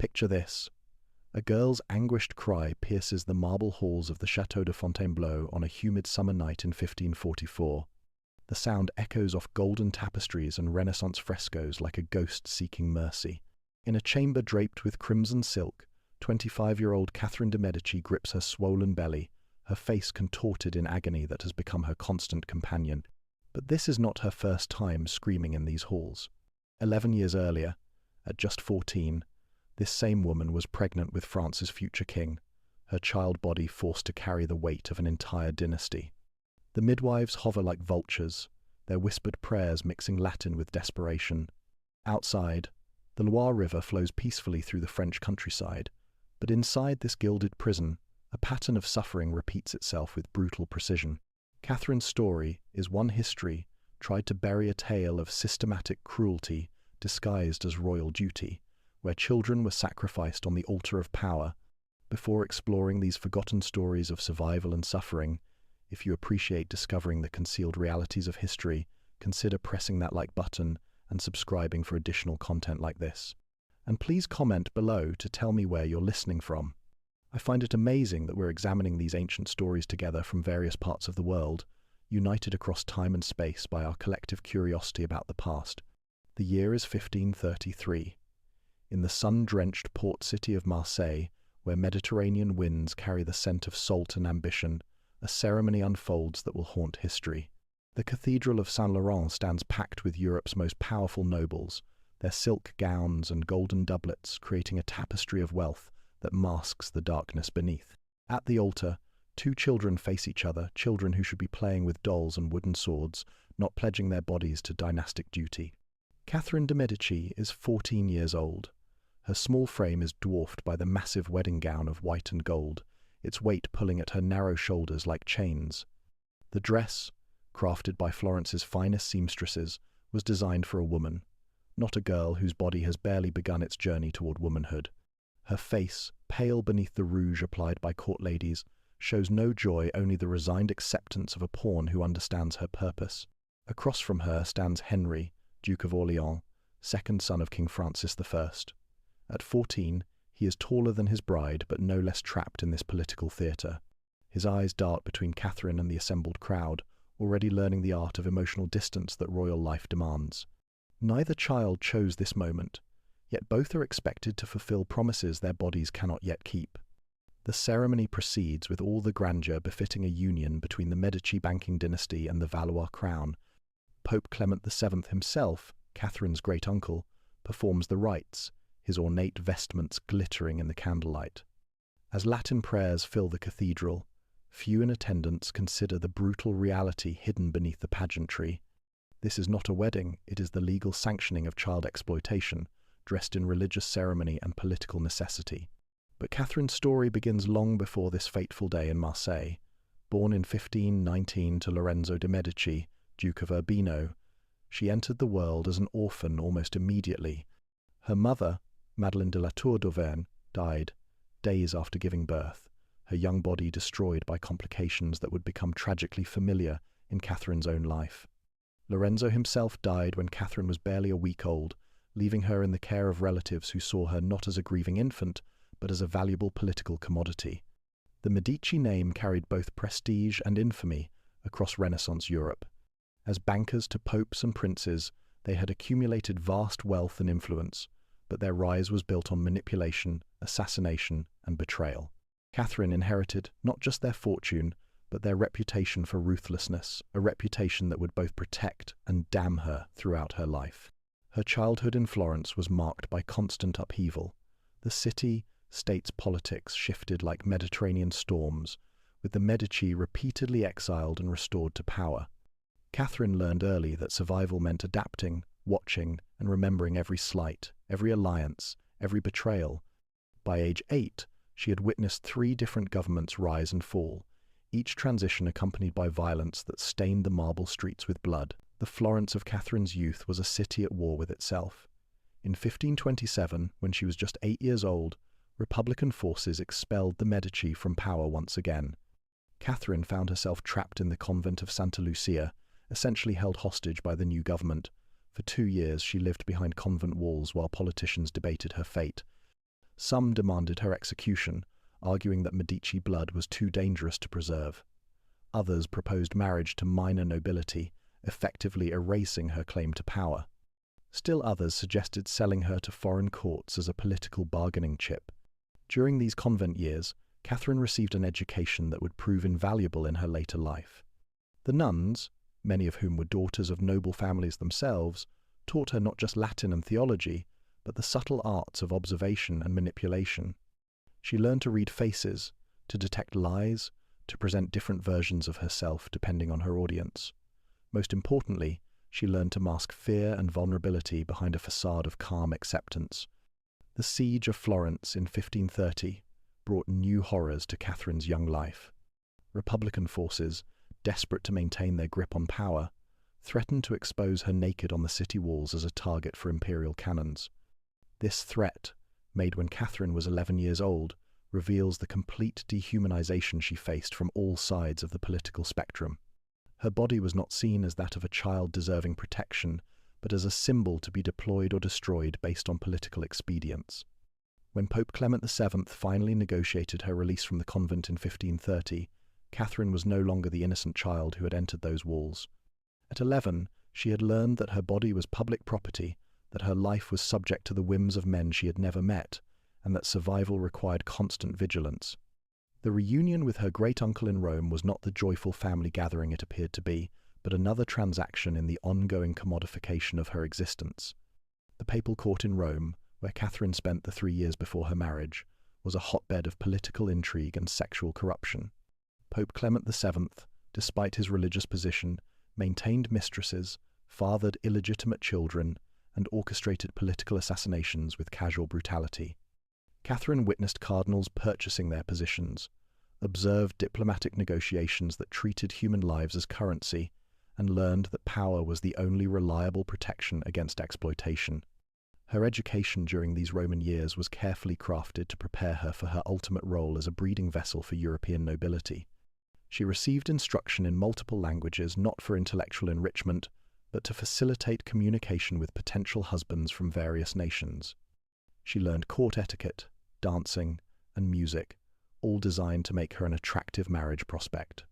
Picture this. A girl's anguished cry pierces the marble halls of the Château de Fontainebleau on a humid summer night in 1544. The sound echoes off golden tapestries and Renaissance frescoes like a ghost seeking mercy. In a chamber draped with crimson silk, 25-year-old Catherine de' Medici grips her swollen belly, her face contorted in agony that has become her constant companion. But this is not her first time screaming in these halls. 11 years earlier, at just 14, this same woman was pregnant with France's future king, her child body forced to carry the weight of an entire dynasty. The midwives hover like vultures, their whispered prayers mixing Latin with desperation. Outside, the Loire River flows peacefully through the French countryside, but inside this gilded prison, a pattern of suffering repeats itself with brutal precision. Catherine's story is one history tried to bury a tale of systematic cruelty disguised as royal duty, where children were sacrificed on the altar of power. Before exploring these forgotten stories of survival and suffering, if you appreciate discovering the concealed realities of history, consider pressing that like button and subscribing for additional content like this. And please comment below to tell me where you're listening from. I find it amazing that we're examining these ancient stories together from various parts of the world, united across time and space by our collective curiosity about the past. The year is 1533. In the sun-drenched port city of Marseille, where Mediterranean winds carry the scent of salt and ambition, a ceremony unfolds that will haunt history. The Cathedral of Saint-Laurent stands packed with Europe's most powerful nobles, their silk gowns and golden doublets creating a tapestry of wealth that masks the darkness beneath. At the altar, two children face each other, children who should be playing with dolls and wooden swords, not pledging their bodies to dynastic duty. Catherine de' Medici is 14 years old. Her small frame is dwarfed by the massive wedding gown of white and gold, its weight pulling at her narrow shoulders like chains. The dress, crafted by Florence's finest seamstresses, was designed for a woman, not a girl whose body has barely begun its journey toward womanhood. Her face, pale beneath the rouge applied by court ladies, shows no joy, only the resigned acceptance of a pawn who understands her purpose. Across from her stands Henry, Duke of Orleans, second son of King Francis I. At 14, he is taller than his bride, but no less trapped in this political theatre. His eyes dart between Catherine and the assembled crowd, already learning the art of emotional distance that royal life demands. Neither child chose this moment, yet both are expected to fulfill promises their bodies cannot yet keep. The ceremony proceeds with all the grandeur befitting a union between the Medici banking dynasty and the Valois crown. Pope Clement VII himself, Catherine's great-uncle, performs the rites, his ornate vestments glittering in the candlelight. As Latin prayers fill the cathedral, few in attendance consider the brutal reality hidden beneath the pageantry. This is not a wedding, it is the legal sanctioning of child exploitation, dressed in religious ceremony and political necessity. But Catherine's story begins long before this fateful day in Marseille. Born in 1519 to Lorenzo de' Medici, Duke of Urbino, she entered the world as an orphan almost immediately. Her mother, Madeleine de la Tour d'Auvergne, died days after giving birth, her young body destroyed by complications that would become tragically familiar in Catherine's own life. Lorenzo himself died when Catherine was barely a week old, leaving her in the care of relatives who saw her not as a grieving infant, but as a valuable political commodity. The Medici name carried both prestige and infamy across Renaissance Europe. As bankers to popes and princes, they had accumulated vast wealth and influence, but their rise was built on manipulation, assassination, and betrayal. Catherine inherited not just their fortune, but their reputation for ruthlessness, a reputation that would both protect and damn her throughout her life. Her childhood in Florence was marked by constant upheaval. The city-state's politics shifted like Mediterranean storms, with the Medici repeatedly exiled and restored to power. Catherine learned early that survival meant adapting, watching, and remembering every slight, every alliance, every betrayal. By age 8, she had witnessed 3 different governments rise and fall, each transition accompanied by violence that stained the marble streets with blood. The Florence of Catherine's youth was a city at war with itself. In 1527, when she was just 8 years old, Republican forces expelled the Medici from power once again. Catherine found herself trapped in the convent of Santa Lucia, essentially held hostage by the new government. For 2 years she lived behind convent walls while politicians debated her fate. Some demanded her execution, arguing that Medici blood was too dangerous to preserve. Others proposed marriage to minor nobility, effectively erasing her claim to power. Still others suggested selling her to foreign courts as a political bargaining chip. During these convent years, Catherine received an education that would prove invaluable in her later life. The nuns, many of whom were daughters of noble families themselves, taught her not just Latin and theology, but the subtle arts of observation and manipulation. She learned to read faces, to detect lies, to present different versions of herself depending on her audience. Most importantly, she learned to mask fear and vulnerability behind a facade of calm acceptance. The siege of Florence in 1530 brought new horrors to Catherine's young life. Republican forces, desperate to maintain their grip on power, threatened to expose her naked on the city walls as a target for imperial cannons. This threat, made when Catherine was 11 years old, reveals the complete dehumanization she faced from all sides of the political spectrum. Her body was not seen as that of a child deserving protection, but as a symbol to be deployed or destroyed based on political expedients. When Pope Clement VII finally negotiated her release from the convent in 1530, Catherine was no longer the innocent child who had entered those walls. At 11, she had learned that her body was public property, that her life was subject to the whims of men she had never met, and that survival required constant vigilance. The reunion with her great-uncle in Rome was not the joyful family gathering it appeared to be, but another transaction in the ongoing commodification of her existence. The papal court in Rome, where Catherine spent the 3 years before her marriage, was a hotbed of political intrigue and sexual corruption. Pope Clement VII, despite his religious position, maintained mistresses, fathered illegitimate children, and orchestrated political assassinations with casual brutality. Catherine witnessed cardinals purchasing their positions, observed diplomatic negotiations that treated human lives as currency, and learned that power was the only reliable protection against exploitation. Her education during these Roman years was carefully crafted to prepare her for her ultimate role as a breeding vessel for European nobility. She received instruction in multiple languages not for intellectual enrichment, but to facilitate communication with potential husbands from various nations. She learned court etiquette, dancing, and music, all designed to make her an attractive marriage prospect.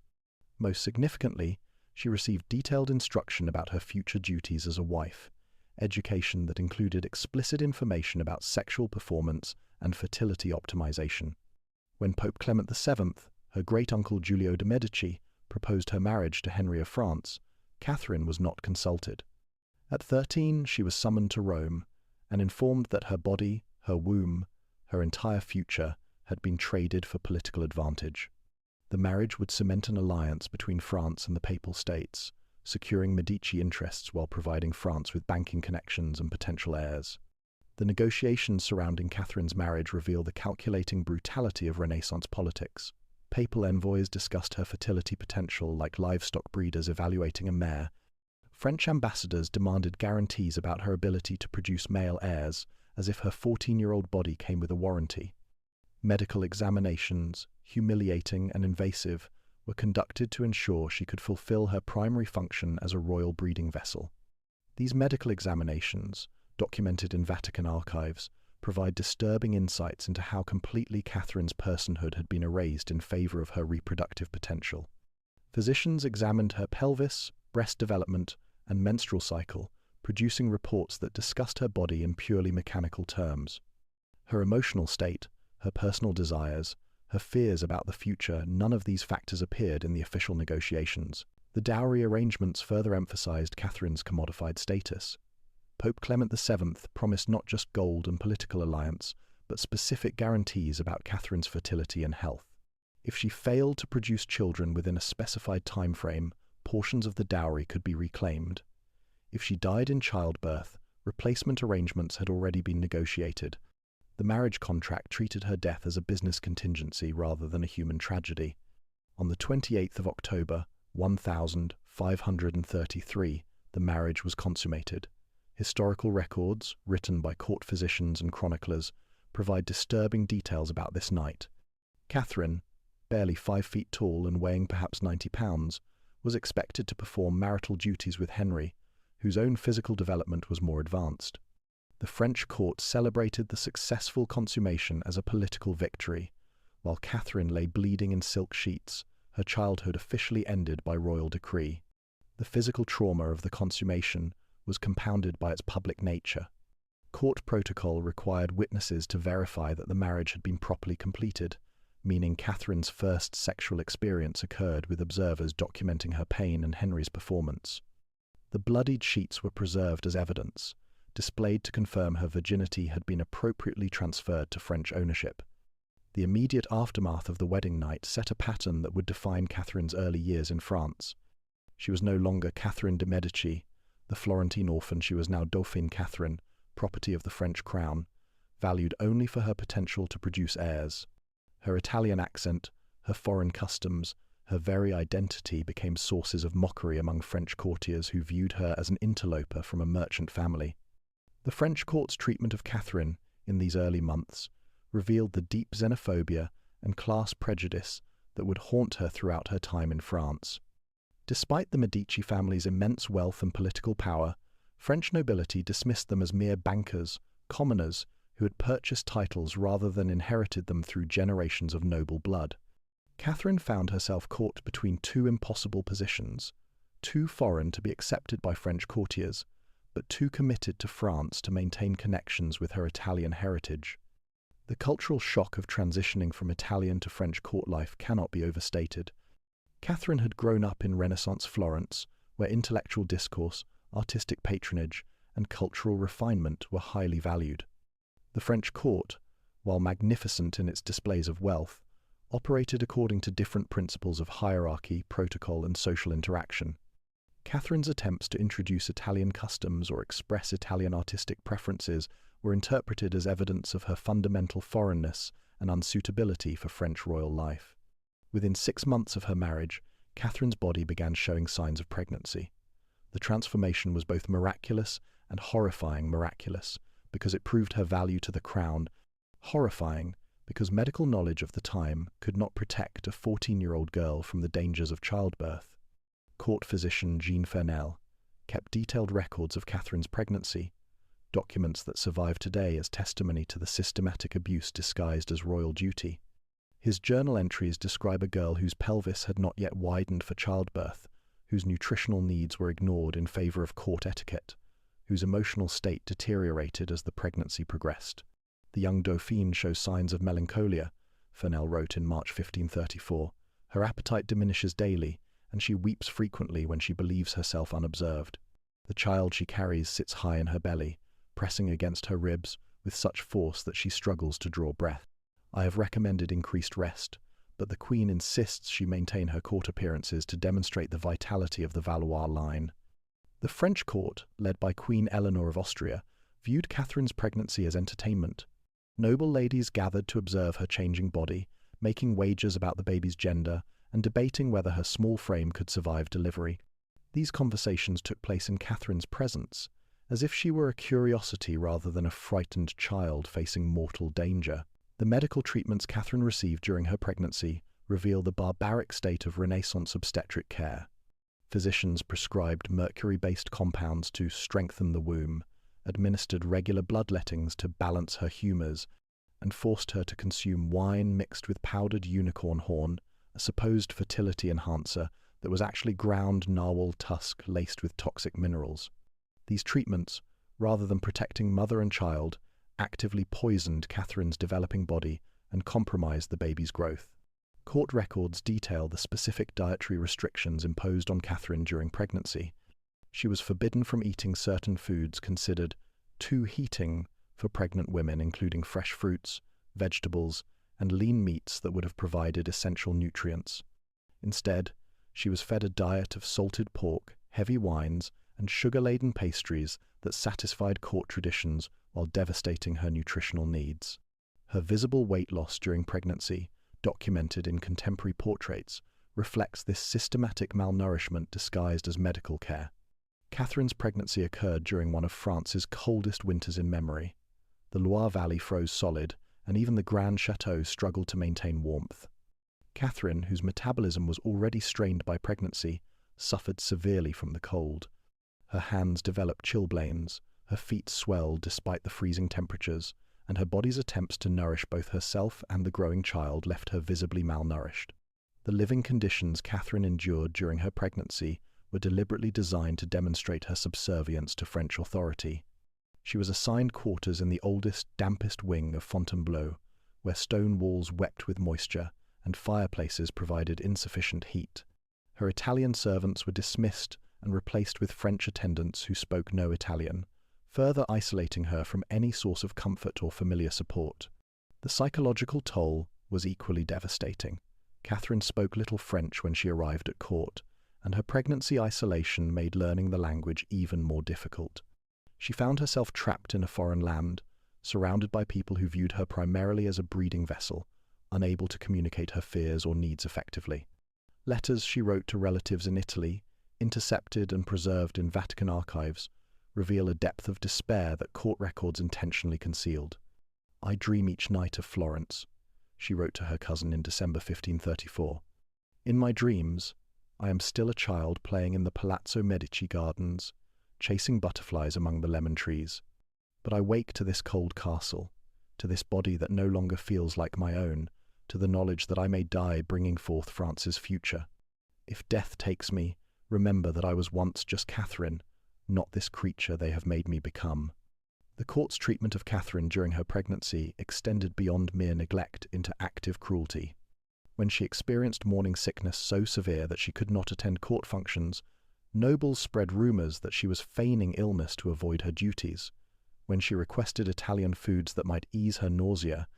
Most significantly, she received detailed instruction about her future duties as a wife, education that included explicit information about sexual performance and fertility optimization. When Pope Clement VII, her great-uncle Giulio de' Medici, proposed her marriage to Henry of France, Catherine was not consulted. At 13, she was summoned to Rome and informed that her body, her womb, her entire future had been traded for political advantage. The marriage would cement an alliance between France and the Papal States, securing Medici interests while providing France with banking connections and potential heirs. The negotiations surrounding Catherine's marriage reveal the calculating brutality of Renaissance politics. Papal envoys discussed her fertility potential like livestock breeders evaluating a mare. French ambassadors demanded guarantees about her ability to produce male heirs, as if her 14-year-old body came with a warranty. Medical examinations, humiliating and invasive, were conducted to ensure she could fulfill her primary function as a royal breeding vessel. These medical examinations, documented in Vatican archives, provide disturbing insights into how completely Catherine's personhood had been erased in favor of her reproductive potential. Physicians examined her pelvis, breast development, and menstrual cycle, producing reports that discussed her body in purely mechanical terms. Her emotional state, her personal desires, her fears about the future, none of these factors appeared in the official negotiations. The dowry arrangements further emphasized Catherine's commodified status. Pope Clement VII promised not just gold and political alliance, but specific guarantees about Catherine's fertility and health. If she failed to produce children within a specified time frame, portions of the dowry could be reclaimed. If she died in childbirth, replacement arrangements had already been negotiated. The marriage contract treated her death as a business contingency rather than a human tragedy. On the 28th of October, 1533, the marriage was consummated. Historical records, written by court physicians and chroniclers, provide disturbing details about this night. Catherine, barely 5 feet tall and weighing perhaps 90 pounds, was expected to perform marital duties with Henry, whose own physical development was more advanced. The French court celebrated the successful consummation as a political victory, while Catherine lay bleeding in silk sheets, her childhood officially ended by royal decree. The physical trauma of the consummation was compounded by its public nature. Court protocol required witnesses to verify that the marriage had been properly completed, meaning Catherine's first sexual experience occurred with observers documenting her pain and Henry's performance. The bloodied sheets were preserved as evidence, displayed to confirm her virginity had been appropriately transferred to French ownership. The immediate aftermath of the wedding night set a pattern that would define Catherine's early years in France. She was no longer Catherine de' Medici, the Florentine orphan. She was now Dauphine Catherine, property of the French crown, valued only for her potential to produce heirs. Her Italian accent, her foreign customs, her very identity became sources of mockery among French courtiers who viewed her as an interloper from a merchant family. The French court's treatment of Catherine in these early months revealed the deep xenophobia and class prejudice that would haunt her throughout her time in France. Despite the Medici family's immense wealth and political power, French nobility dismissed them as mere bankers, commoners who had purchased titles rather than inherited them through generations of noble blood. Catherine found herself caught between two impossible positions, too foreign to be accepted by French courtiers, but too committed to France to maintain connections with her Italian heritage. The cultural shock of transitioning from Italian to French court life cannot be overstated. Catherine had grown up in Renaissance Florence, where intellectual discourse, artistic patronage, and cultural refinement were highly valued. The French court, while magnificent in its displays of wealth, operated according to different principles of hierarchy, protocol, and social interaction. Catherine's attempts to introduce Italian customs or express Italian artistic preferences were interpreted as evidence of her fundamental foreignness and unsuitability for French royal life. Within 6 months of her marriage, Catherine's body began showing signs of pregnancy. The transformation was both miraculous and horrifying. Miraculous, because it proved her value to the crown. Horrifying, because medical knowledge of the time could not protect a 14-year-old girl from the dangers of childbirth. Court physician Jean Fernel kept detailed records of Catherine's pregnancy, documents that survive today as testimony to the systematic abuse disguised as royal duty. His journal entries describe a girl whose pelvis had not yet widened for childbirth, whose nutritional needs were ignored in favor of court etiquette, whose emotional state deteriorated as the pregnancy progressed. The young Dauphine shows signs of melancholia, Fernel wrote in March 1534. Her appetite diminishes daily, and she weeps frequently when she believes herself unobserved. The child she carries sits high in her belly, pressing against her ribs with such force that she struggles to draw breath. I have recommended increased rest, but the Queen insists she maintain her court appearances to demonstrate the vitality of the Valois line. The French court, led by Queen Eleanor of Austria, viewed Catherine's pregnancy as entertainment. Noble ladies gathered to observe her changing body, making wagers about the baby's gender, and debating whether her small frame could survive delivery. These conversations took place in Catherine's presence, as if she were a curiosity rather than a frightened child facing mortal danger. The medical treatments Catherine received during her pregnancy reveal the barbaric state of Renaissance obstetric care. Physicians prescribed mercury-based compounds to strengthen the womb, administered regular bloodlettings to balance her humors, and forced her to consume wine mixed with powdered unicorn horn, a supposed fertility enhancer that was actually ground narwhal tusk laced with toxic minerals. These treatments, rather than protecting mother and child, actively poisoned Catherine's developing body and compromised the baby's growth. Court records detail the specific dietary restrictions imposed on Catherine during pregnancy. She was forbidden from eating certain foods considered too heating for pregnant women, including fresh fruits, vegetables, and lean meats that would have provided essential nutrients. Instead, she was fed a diet of salted pork, heavy wines, and sugar-laden pastries that satisfied court traditions while devastating her nutritional needs. Her visible weight loss during pregnancy, documented in contemporary portraits, reflects this systematic malnourishment disguised as medical care. Catherine's pregnancy occurred during one of France's coldest winters in memory. The Loire Valley froze solid, and even the Grand Chateau struggled to maintain warmth. Catherine, whose metabolism was already strained by pregnancy, suffered severely from the cold. Her hands developed chilblains, Her feet swelled despite the freezing temperatures, and her body's attempts to nourish both herself and the growing child left her visibly malnourished. The living conditions Catherine endured during her pregnancy were deliberately designed to demonstrate her subservience to French authority. She was assigned quarters in the oldest, dampest wing of Fontainebleau, where stone walls wept with moisture and fireplaces provided insufficient heat. Her Italian servants were dismissed and replaced with French attendants who spoke no Italian, further isolating her from any source of comfort or familiar support. The psychological toll was equally devastating. Catherine spoke little French when she arrived at court, and her pregnancy isolation made learning the language even more difficult. She found herself trapped in a foreign land, surrounded by people who viewed her primarily as a breeding vessel, unable to communicate her fears or needs effectively. Letters she wrote to relatives in Italy, intercepted and preserved in Vatican archives, reveal a depth of despair that court records intentionally concealed. "I dream each night of Florence," she wrote to her cousin in December 1534. "In my dreams, I am still a child playing in the Palazzo Medici gardens, chasing butterflies among the lemon trees. But I wake to this cold castle, to this body that no longer feels like my own, to the knowledge that I may die bringing forth France's future. If death takes me, remember that I was once just Catherine, not this creature they have made me become." The court's treatment of Catherine during her pregnancy extended beyond mere neglect into active cruelty. When she experienced morning sickness so severe that she could not attend court functions, nobles spread rumors that she was feigning illness to avoid her duties. When she requested Italian foods that might ease her nausea,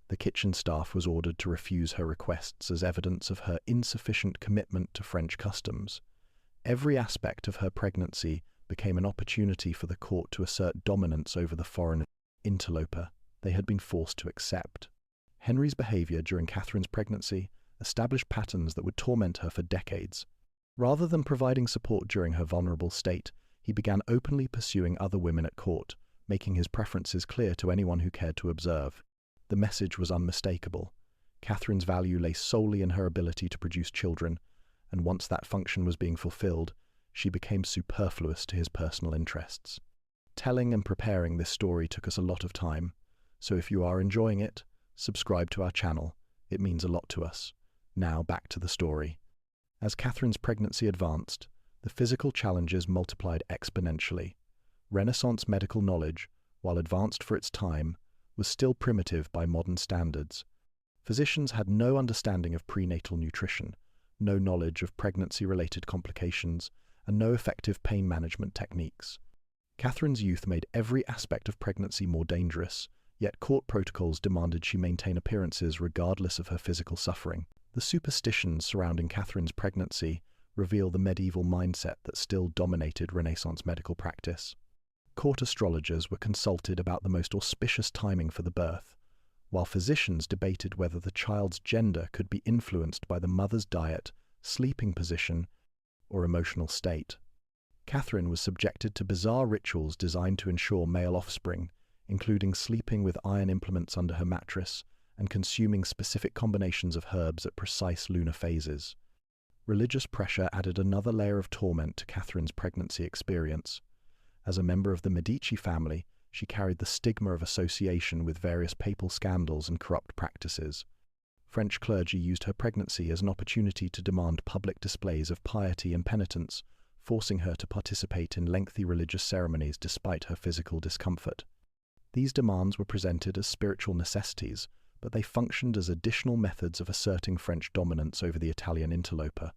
the kitchen staff was ordered to refuse her requests as evidence of her insufficient commitment to French customs. Every aspect of her pregnancy became an opportunity for the court to assert dominance over the foreign interloper they had been forced to accept. Henry's behavior during Catherine's pregnancy established patterns that would torment her for decades. Rather than providing support during her vulnerable state, he began openly pursuing other women at court, making his preferences clear to anyone who cared to observe. The message was unmistakable. Catherine's value lay solely in her ability to produce children, and once that function was being fulfilled, she became superfluous to his personal interests. Telling and preparing this story took us a lot of time, so if you are enjoying it, subscribe to our channel. It means a lot to us. Now back to the story. As Catherine's pregnancy advanced, the physical challenges multiplied exponentially. Renaissance medical knowledge, while advanced for its time, was still primitive by modern standards. Physicians had no understanding of prenatal nutrition, no knowledge of pregnancy-related complications, and no effective pain management techniques. Catherine's youth made every aspect of pregnancy more dangerous, yet court protocols demanded she maintain appearances regardless of her physical suffering. The superstitions surrounding Catherine's pregnancy reveal the medieval mindset that still dominated Renaissance medical practice. Court astrologers were consulted about the most auspicious timing for the birth, while physicians debated whether the child's gender could be influenced by the mother's diet, sleeping position, or emotional state. Catherine was subjected to bizarre rituals designed to ensure male offspring, including sleeping with iron implements under her mattress and consuming specific combinations of herbs at precise lunar phases. Religious pressure added another layer of torment to Catherine's pregnancy experience. As a member of the Medici family, she carried the stigma of association with various papal scandals and corrupt practices. French clergy used her pregnancy as an opportunity to demand public displays of piety and penitence, forcing her to participate in lengthy religious ceremonies despite her physical discomfort. These demands were presented as spiritual necessities, but they functioned as additional methods of asserting French dominance over the Italian interloper.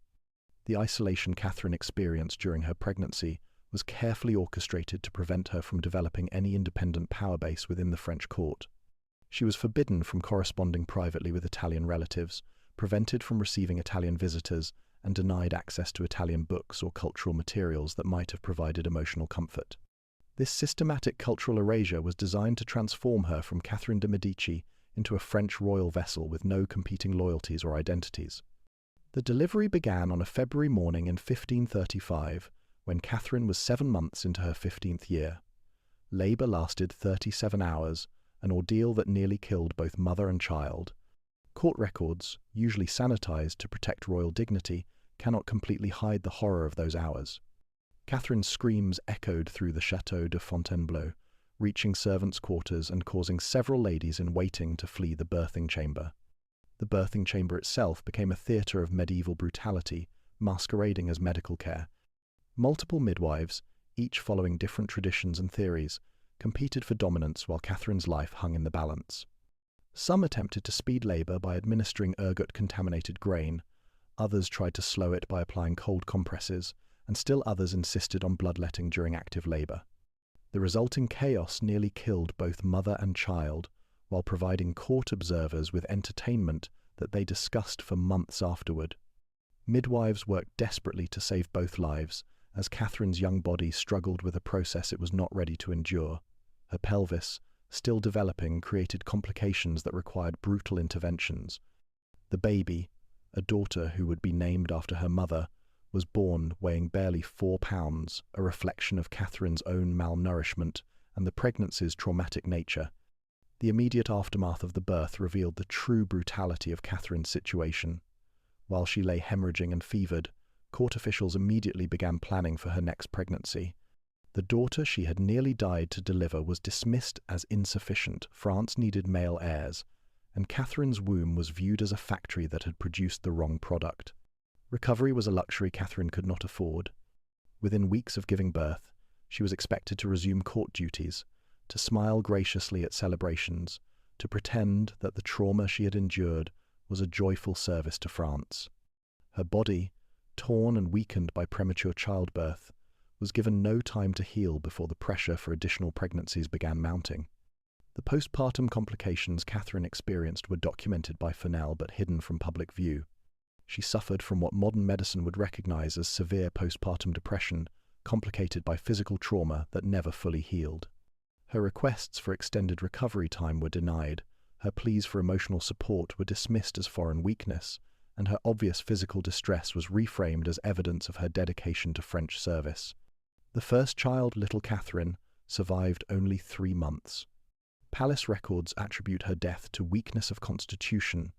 The isolation Catherine experienced during her pregnancy was carefully orchestrated to prevent her from developing any independent power base within the French court. She was forbidden from corresponding privately with Italian relatives, prevented from receiving Italian visitors, and denied access to Italian books or cultural materials that might have provided emotional comfort. This systematic cultural erasure was designed to transform her from Catherine de' Medici into a French royal vessel with no competing loyalties or identities. The delivery began on a February morning in 1535, when Catherine was 7 months into her 15th year. Labour lasted 37 hours, an ordeal that nearly killed both mother and child. Court records, usually sanitized to protect royal dignity, cannot completely hide the horror of those hours. Catherine's screams echoed through the Château de Fontainebleau, reaching servants' quarters and causing several ladies in waiting to flee the birthing chamber. The birthing chamber itself became a theatre of medieval brutality, masquerading as medical care. Multiple midwives, each following different traditions and theories, competed for dominance while Catherine's life hung in the balance. Some attempted to speed labour by administering ergot-contaminated grain, others tried to slow it by applying cold compresses, and still others insisted on bloodletting during active labour. The resulting chaos nearly killed both mother and child, while providing court observers with entertainment that they discussed for months afterward. Midwives worked desperately to save both lives, as Catherine's young body struggled with a process it was not ready to endure. Her pelvis, still developing, created complications that required brutal interventions. The baby, a daughter who would be named after her mother, was born weighing barely 4 pounds, a reflection of Catherine's own malnourishment and the pregnancy's traumatic nature. The immediate aftermath of the birth revealed the true brutality of Catherine's situation. While she lay hemorrhaging and fevered, court officials immediately began planning for her next pregnancy. The daughter she had nearly died to deliver was dismissed as insufficient. France needed male heirs, and Catherine's womb was viewed as a factory that had produced the wrong product. Recovery was a luxury Catherine could not afford. Within weeks of giving birth, she was expected to resume court duties, to smile graciously at celebrations, to pretend that the trauma she had endured was a joyful service to France. Her body, torn and weakened by premature childbirth, was given no time to heal before the pressure for additional pregnancies began mounting. The postpartum complications Catherine experienced were documented by Fennell but hidden from public view. She suffered from what modern medicine would recognize as severe postpartum depression, complicated by physical trauma that never fully healed. Her requests for extended recovery time were denied, her pleas for emotional support were dismissed as foreign weakness, and her obvious physical distress was reframed as evidence of her dedication to French service. The first child, little Catherine, survived only 3 months. Palace records attribute her death to weakness of constitution,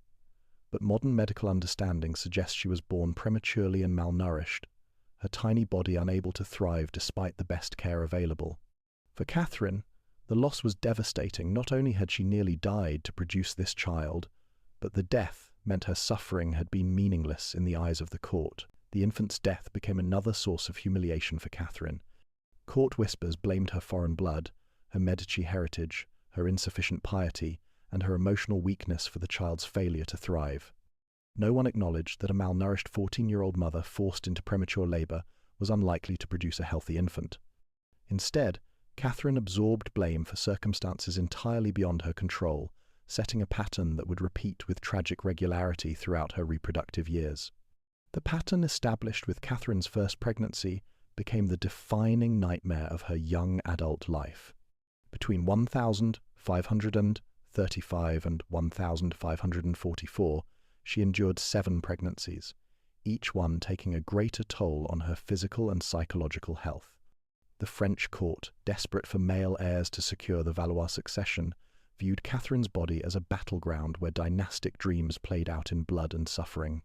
but modern medical understanding suggests she was born prematurely and malnourished, her tiny body unable to thrive despite the best care available. For Catherine, the loss was devastating. Not only had she nearly died to produce this child, but the death meant her suffering had been meaningless in the eyes of the court. The infant's death became another source of humiliation for Catherine. Court whispers blamed her foreign blood, her Medici heritage, her insufficient piety, and her emotional weakness for the child's failure to thrive. No one acknowledged that a malnourished 14-year-old mother forced into premature labor was unlikely to produce a healthy infant. Instead, Catherine absorbed blame for circumstances entirely beyond her control, setting a pattern that would repeat with tragic regularity throughout her reproductive years. The pattern established with Catherine's first pregnancy became the defining nightmare of her young adult life. Between 1,535 and 1,544, she endured 7 pregnancies, each one taking a greater toll on her physical and psychological health. The French court, desperate for male heirs to secure the Valois succession, viewed Catherine's body as a battleground where dynastic dreams played out in blood and suffering.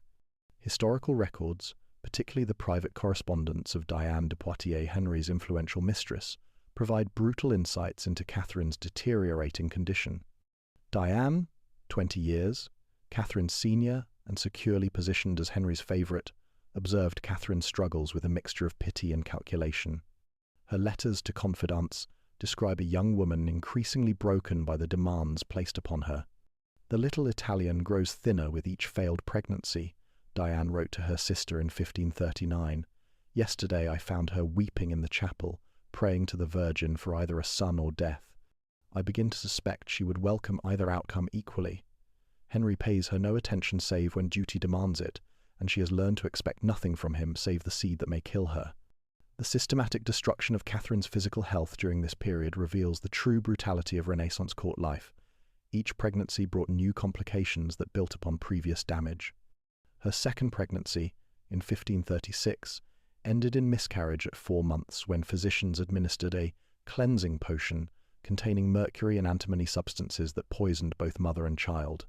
Historical records, particularly the private correspondence of Diane de Poitiers, Henry's influential mistress, provide brutal insights into Catherine's deteriorating condition. Diane, 20 years, Catherine Senior, and securely positioned as Henry's favourite, observed Catherine's struggles with a mixture of pity and calculation. Her letters to confidants describe a young woman increasingly broken by the demands placed upon her. "The little Italian grows thinner with each failed pregnancy," Diane wrote to her sister in 1539. "Yesterday I found her weeping in the chapel, praying to the Virgin for either a son or death. I begin to suspect she would welcome either outcome equally. Henry pays her no attention save when duty demands it, and she has learned to expect nothing from him save the seed that may kill her." The systematic destruction of Catherine's physical health during this period reveals the true brutality of Renaissance court life. Each pregnancy brought new complications that built upon previous damage. Her second pregnancy, in 1536, ended in miscarriage at 4 months when physicians administered a cleansing potion containing mercury and antimony substances that poisoned both mother and child.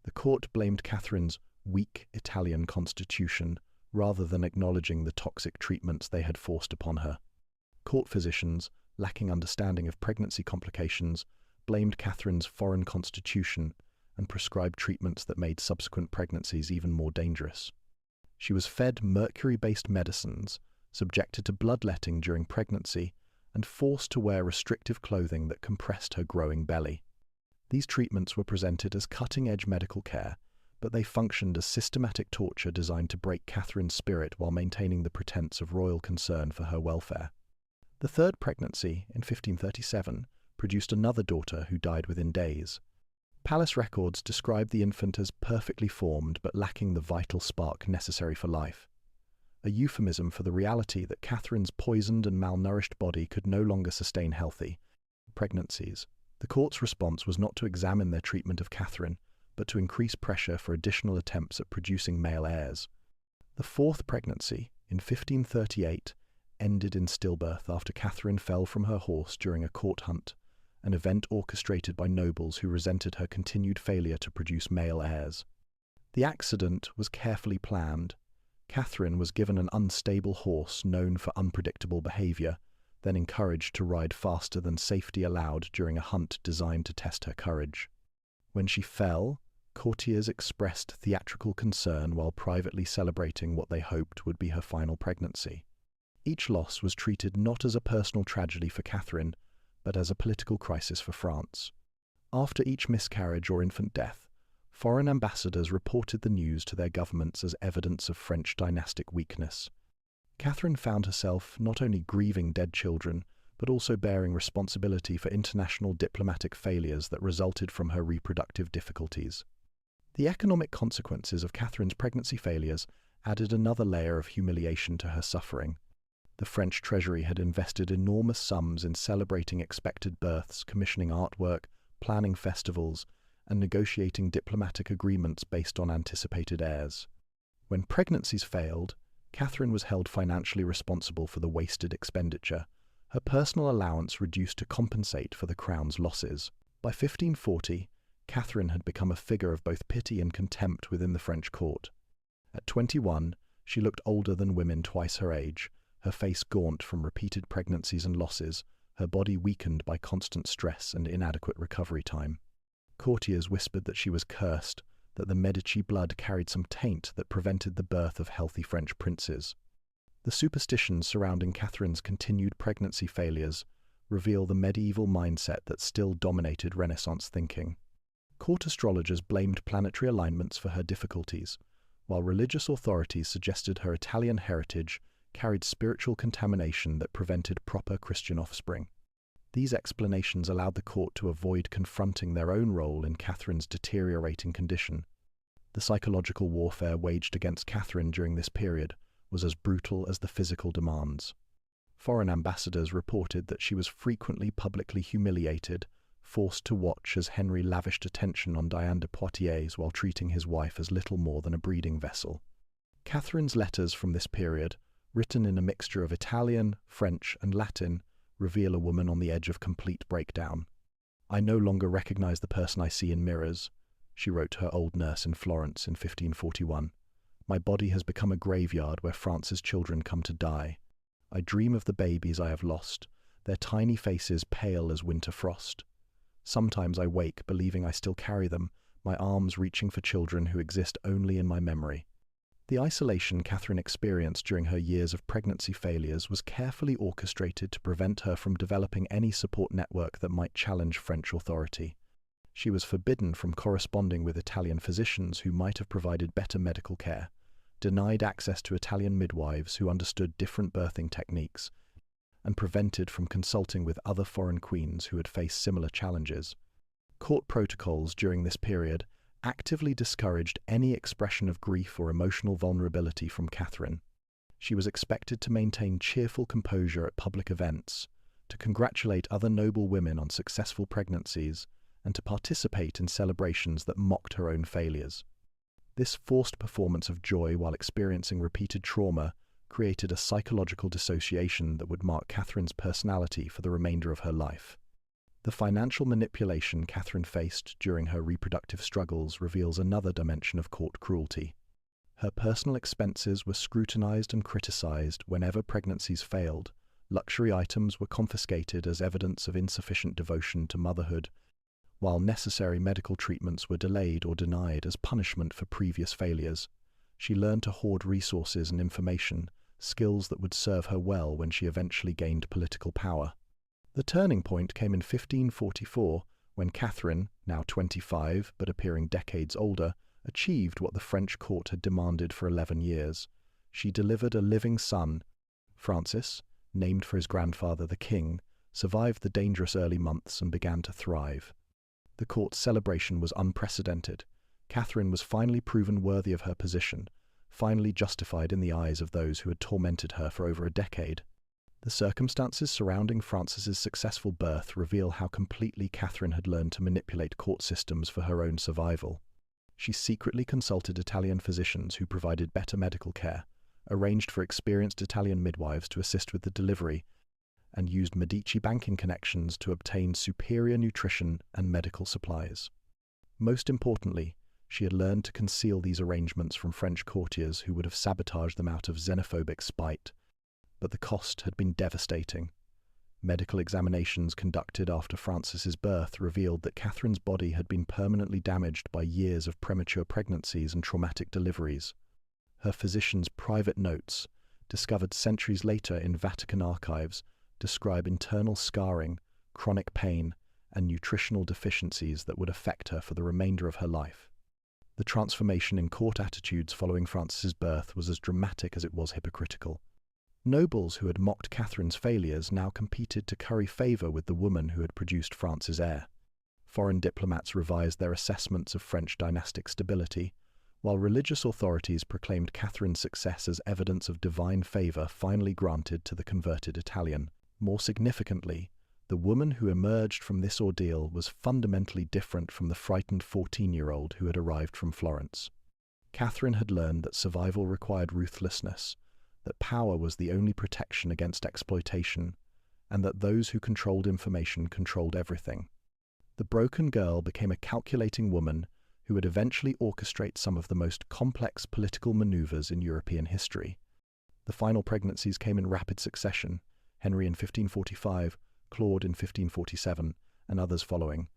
The court blamed Catherine's weak Italian constitution rather than acknowledging the toxic treatments they had forced upon her. Court physicians, lacking understanding of pregnancy complications, blamed Catherine's foreign constitution and prescribed treatments that made subsequent pregnancies even more dangerous. She was fed mercury-based medicines, subjected to bloodletting during pregnancy, and forced to wear restrictive clothing that compressed her growing belly. These treatments were presented as cutting-edge medical care, but they functioned as systematic torture designed to break Catherine's spirit while maintaining the pretense of royal concern for her welfare. The third pregnancy, in 1537, produced another daughter who died within days. Palace records describe the infant as perfectly formed but lacking the vital spark necessary for life, a euphemism for the reality that Catherine's poisoned and malnourished body could no longer sustain healthy pregnancies. The court's response was not to examine their treatment of Catherine, but to increase pressure for additional attempts at producing male heirs. The fourth pregnancy, in 1538, ended in stillbirth after Catherine fell from her horse during a court hunt, an event orchestrated by nobles who resented her continued failure to produce male heirs. The accident was carefully planned. Catherine was given an unstable horse known for unpredictable behavior, then encouraged to ride faster than safety allowed during a hunt designed to test her courage. When she fell, courtiers expressed theatrical concern while privately celebrating what they hoped would be her final pregnancy. Each loss was treated not as a personal tragedy for Catherine, but as a political crisis for France. After each miscarriage or infant death, foreign ambassadors reported the news to their governments as evidence of French dynastic weakness. Catherine found herself not only grieving dead children, but also bearing responsibility for international diplomatic failures that resulted from her reproductive difficulties. The economic consequences of Catherine's pregnancy failures added another layer of humiliation to her suffering. The French treasury had invested enormous sums in celebrating expected births, commissioning artwork, planning festivals, and negotiating diplomatic agreements based on anticipated heirs. When pregnancies failed, Catherine was held financially responsible for the wasted expenditure, her personal allowance reduced to compensate for the crown's losses. By 1540, Catherine had become a figure of both pity and contempt within the French court. At 21, she looked older than women twice her age, her face gaunt from repeated pregnancies and losses, her body weakened by constant stress and inadequate recovery time. Courtiers whispered that she was cursed, that the Medici blood carried some taint that prevented the birth of healthy French princes. The superstitions surrounding Catherine's continued pregnancy failures reveal the medieval mindset that still dominated Renaissance thinking. Court astrologers blamed planetary alignments for her difficulties, while religious authorities suggested her Italian heritage carried spiritual contamination that prevented proper Christian offspring. These explanations allowed the court to avoid confronting their own role in Catherine's deteriorating condition. The psychological warfare waged against Catherine during this period was as brutal as the physical demands. Foreign ambassadors reported that she was frequently publicly humiliated, forced to watch as Henry lavished attention on Diane de Poitiers while treating his wife as little more than a breeding vessel. Catherine's letters from this period, written in a mixture of Italian, French, and Latin, reveal a woman on the edge of complete breakdown. "I no longer recognize the person I see in mirrors," she wrote to her old nurse in Florence in 1541. "My body has become a graveyard where France's children come to die. I dream of the babies I have lost, their tiny faces pale as winter frost. Sometimes I wake believing I still carry them, my arms reaching for children who exist only in my memory." The isolation Catherine experienced during her years of pregnancy failures was carefully orchestrated to prevent her from developing any support network that might challenge French authority. She was forbidden from corresponding with Italian physicians who might have provided better medical care, denied access to Italian midwives who understood different birthing techniques, and prevented from consulting with other foreign queens who had faced similar challenges. Court protocols during this period actively discouraged any expression of grief or emotional vulnerability from Catherine. She was expected to maintain cheerful composure at public events, to congratulate other noble women on successful pregnancies, and to participate in celebrations that mocked her own failures. This forced performance of joy while experiencing repeated trauma created a psychological dissociation that would mark Catherine's personality for the remainder of her life. The financial manipulation Catherine faced during her reproductive struggles reveals another dimension of court cruelty. Her personal expenses were scrutinized and criticized whenever pregnancies failed, Luxury items were confiscated as evidence of insufficient devotion to motherhood, while necessary medical treatments were delayed or denied as punishment for previous failures. She learned to hoard resources and information, skills that would serve her well when she eventually gained political power. The turning point came in 1544, when Catherine, now 25 but appearing decades older, achieved what the French court had demanded for 11 years. She delivered a living son. Francis, named for his grandfather the king, survived the dangerous early months and began to thrive. The court's celebration was unprecedented. Catherine was finally proven worthy of her position, finally justified in the eyes of those who had tormented her for over a decade. The circumstances surrounding Francis's successful birth reveal how completely Catherine had learned to manipulate court systems for her own survival. She secretly consulted Italian physicians who provided better medical care, arranged for experienced Italian midwives to assist with the delivery, and used Medici banking connections to obtain superior nutrition and medical supplies. Most importantly, she had learned to conceal these arrangements from French courtiers who would have sabotaged them out of xenophobic spite. But the cost had been devastating. Medical examinations conducted after Francis's birth revealed that Catherine's body had been permanently damaged by years of premature pregnancies and traumatic deliveries. Her physician's private notes, discovered centuries later in Vatican archives, describe internal scarring, chronic pain, and nutritional deficiencies that would affect her for the remainder of her life. The transformation in court attitudes following Francis's birth was as dramatic as it was hypocritical. Nobles who had mocked Catherine's failures now competed to curry favour with the woman who had produced France's heir. Foreign diplomats revised their assessments of French dynastic stability, while religious authorities proclaimed Catherine's success as evidence of divine favour finally granted to the converted Italian. More significantly, the woman who emerged from this ordeal was fundamentally different from the frightened 14-year-old who had arrived from Florence. Catherine had learned that survival required ruthlessness, that power was the only protection against exploitation, and that those who controlled information controlled everything. The broken girl became a calculating woman who would eventually orchestrate some of the most complex political maneuvers in European history. The final pregnancies came in rapid succession, Henry in 1545, Claude in 1547, and others following.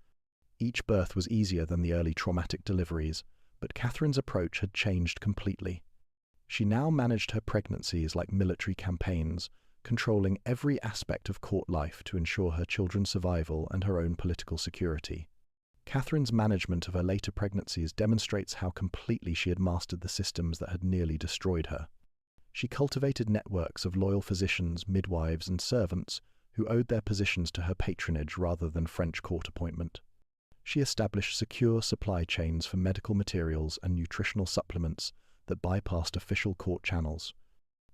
Each birth was easier than the early traumatic deliveries, but Catherine's approach had changed completely. She now managed her pregnancies like military campaigns, controlling every aspect of court life to ensure her children's survival and her own political security. Catherine's management of her later pregnancies demonstrates how completely she had mastered the systems that had nearly destroyed her. She cultivated networks of loyal physicians, midwives, and servants who owed their positions to her patronage rather than French court appointment. She established secure supply chains for medical materials and nutritional supplements that bypassed official court channels.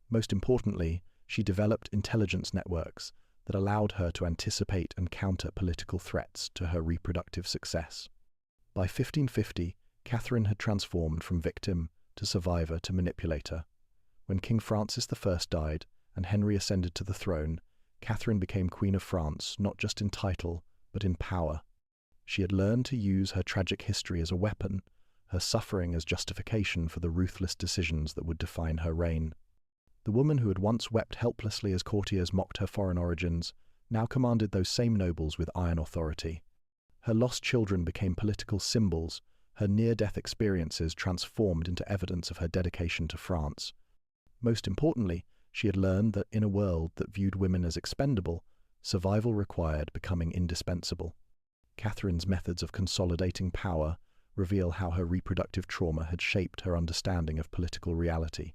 Most importantly, she developed intelligence networks that allowed her to anticipate and counter political threats to her reproductive success. By 1550, Catherine had transformed from victim to survivor to manipulator. When King Francis I died and Henry ascended to the throne, Catherine became Queen of France not just in title, but in power. She had learned to use her tragic history as a weapon, her suffering as justification for the ruthless decisions that would define her reign. The woman who had once wept helplessly as courtiers mocked her foreign origins now commanded those same nobles with iron authority. Her lost children became political symbols, her near-death experiences transformed into evidence of her dedication to France. Most importantly, she had learned that in a world that viewed women as expendable, survival required becoming indispensable. Catherine's methods of consolidating power reveal how her reproductive trauma had shaped her understanding of political reality.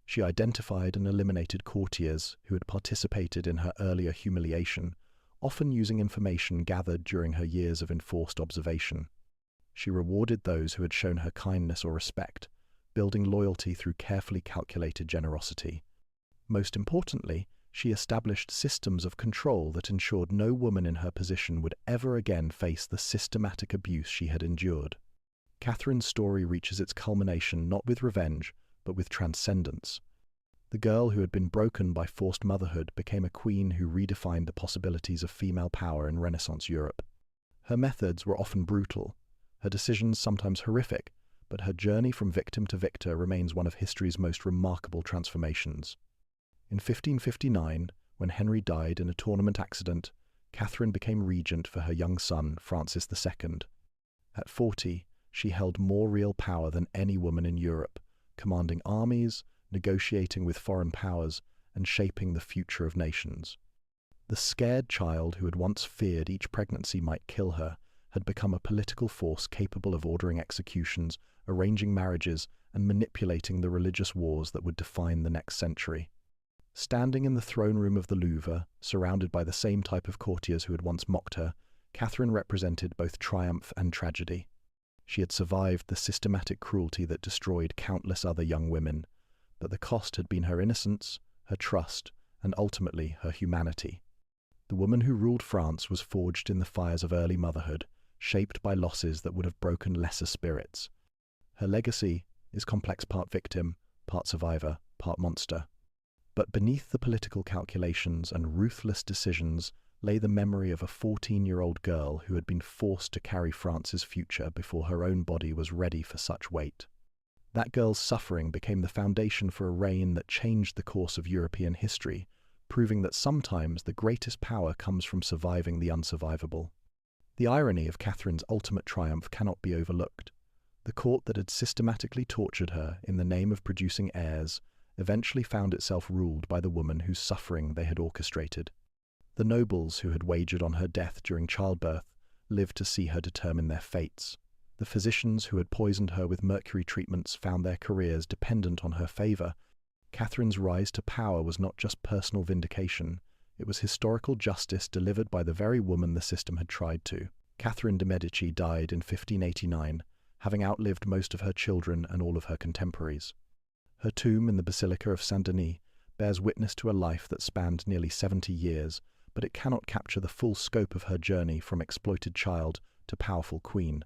She identified and eliminated courtiers who had participated in her earlier humiliation, often using information gathered during her years of enforced observation. She rewarded those who had shown her kindness or respect, building loyalty through carefully calculated generosity. Most importantly, she established systems of control that ensured no woman in her position would ever again face the systematic abuse she had endured. Catherine's story reaches its culmination not with revenge, but with transcendence. The girl who had been broken by forced motherhood became a queen who redefined the possibilities of female power in Renaissance Europe. Her methods were often brutal, her decisions sometimes horrific, but her journey from victim to victor remains one of history's most remarkable transformations. In 1559, when Henry died in a tournament accident, Catherine became regent for her young son, Francis II. At 40, she held more real power than any woman in Europe, commanding armies, negotiating with foreign powers, and shaping the future of nations. The scared child who had once feared each pregnancy might kill her had become a political force capable of ordering executions, arranging marriages, and manipulating the religious wars that would define the next century. Standing in the throne room of the Louvre, surrounded by the same type of courtiers who had once mocked her, Catherine represented both triumph and tragedy. She had survived the systematic cruelty that destroyed countless other young women, but the cost had been her innocence, her trust, and ultimately her humanity. The woman who ruled France was forged in the fires of early motherhood, shaped by losses that would have broken lesser spirits. Her legacy is complex, part victim, part survivor, part monster. But beneath the political calculations and ruthless decisions lay the memory of a 14-year-old girl who had been forced to carry France's future before her own body was ready for such weight. That girl's suffering became the foundation for a reign that changed the course of European history, proving that sometimes the greatest power comes from surviving the unsurvivable. The irony of Catherine's ultimate triumph cannot be overlooked. The court that had systematically tortured her in the name of producing heirs eventually found itself ruled by the woman whose suffering they had orchestrated. The nobles who had wagered on her death during childbirth lived to see her determine their fates. The physicians who had poisoned her with mercury treatments found their careers dependent on her favor. Catherine's rise to power was not just personal vindication, it was historical justice delivered by the very woman the system had tried to. Catherine de' Medici died in 1589, having outlived most of her children and all of her contemporaries. Her tomb in the Basilica of Saint-Denis bears witness to a life that spanned nearly 70 years, but it cannot capture the full scope of her journey from exploited child to powerful queen.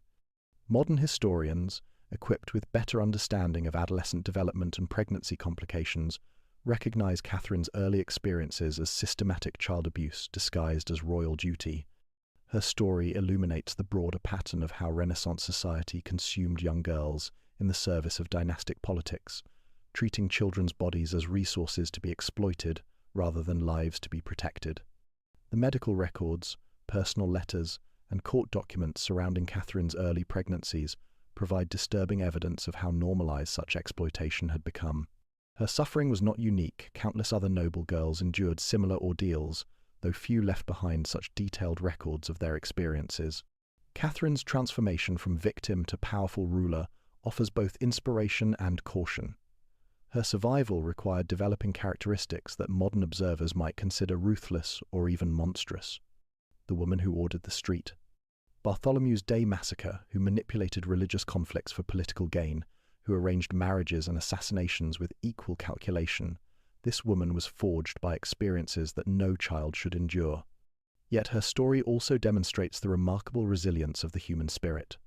Modern historians, equipped with better understanding of adolescent development and pregnancy complications, recognize Catherine's early experiences as systematic child abuse disguised as royal duty. Her story illuminates the broader pattern of how Renaissance society consumed young girls in the service of dynastic politics, treating children's bodies as resources to be exploited rather than lives to be protected. The medical records, personal letters, and court documents surrounding Catherine's early pregnancies provide disturbing evidence of how normalized such exploitation had become. Her suffering was not unique. Countless other noble girls endured similar ordeals, though few left behind such detailed records of their experiences. Catherine's transformation from victim to powerful ruler offers both inspiration and caution. Her survival required developing characteristics that modern observers might consider ruthless or even monstrous. The woman who ordered the street. Bartholomew's Day massacre, who manipulated religious conflicts for political gain, who arranged marriages and assassinations with equal calculation, this woman was forged by experiences that no child should endure. Yet her story also demonstrates the remarkable resilience of the human spirit.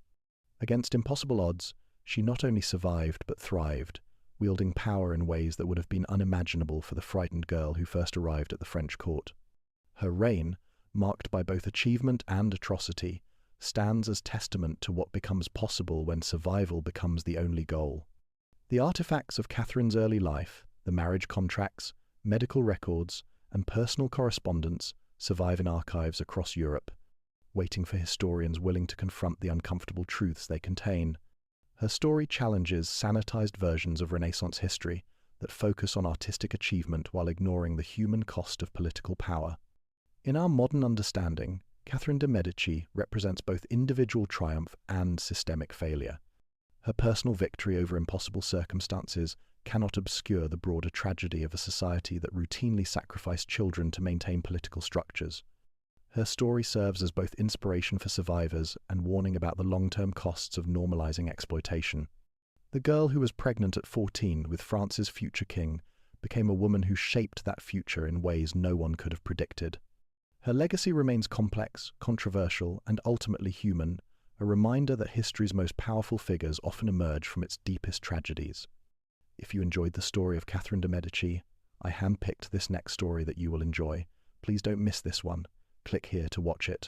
Against impossible odds, she not only survived but thrived, wielding power in ways that would have been unimaginable for the frightened girl who first arrived at the French court. Her reign, marked by both achievement and atrocity, stands as testament to what becomes possible when survival becomes the only goal. The artifacts of Catherine's early life, the marriage contracts, medical records, and personal correspondence survive in archives across Europe, waiting for historians willing to confront the uncomfortable truths they contain. Her story challenges sanitized versions of Renaissance history that focus on artistic achievement while ignoring the human cost of political power. In our modern understanding, Catherine de' Medici represents both individual triumph and systemic failure. Her personal victory over impossible circumstances cannot obscure the broader tragedy of a society that routinely sacrificed children to maintain political structures. Her story serves as both inspiration for survivors and warning about the long-term costs of normalizing exploitation. The girl who was pregnant at 14 with France's future king became a woman who shaped that future in ways no one could have predicted. Her legacy remains complex, controversial, and ultimately human, a reminder that history's most powerful figures often emerge from its deepest tragedies. If you enjoyed the story of Catherine de' Medici, I handpicked this next story that you will enjoy. Please don't miss this one. Click here to watch it.